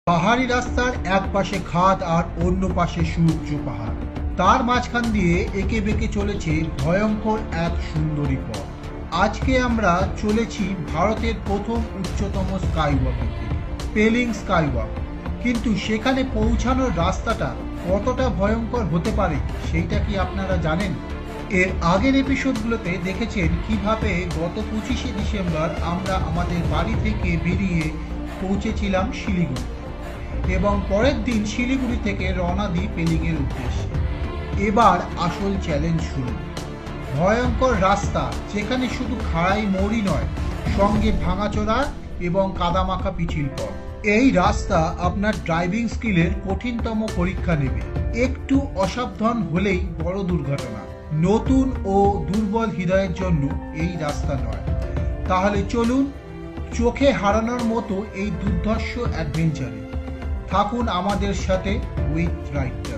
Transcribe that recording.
পাহাড়ি রাস্তার এক পাশে খাদ আর অন্য পাশে সুউচ্চ পাহাড়, তার মাঝখান দিয়ে এঁকে বেঁকে চলেছে ভয়ঙ্কর এক সুন্দরী পথ। আজকে আমরা চলেছি ভারতের প্রথম উচ্চতম স্কাইওয়াকের দিকে, পেলিং স্কাইওয়াক। কিন্তু সেখানে পৌঁছানোর রাস্তাটা কতটা ভয়ঙ্কর হতে পারে সেইটা কি আপনারা জানেন? এর আগের এপিসোডগুলোতে দেখেছেন কিভাবে গত 25শে ডিসেম্বর আমরা আমাদের বাড়ি থেকে বেরিয়ে পৌঁছেছিলাম শিলিগুড়ি এবং পরের দিন শিলিগুড়ি থেকে রওনা দিই পেলিংয়ের উদ্দেশ্যে। এবার আসল চ্যালেঞ্জ শুরু। ভয়ঙ্কর রাস্তা, যেখানে শুধু খাড়াই মোড়ই নয়, সঙ্গে ভাঙাচোরা এবং কাদামাখা পিছিল পথ। এই রাস্তা আপনার ড্রাইভিং স্কিলের কঠিনতম পরীক্ষা নেবে। একটু অসাবধান হলেই বড় দুর্ঘটনা। নতুন ও দুর্বল হৃদয়ের জন্য এই রাস্তা নয়। তাহলে চলুন চোখে হারানোর মতো এই দুর্ধর্ষ অ্যাডভেঞ্চারে থাকুন আমাদের সাথে উইথ রাইড।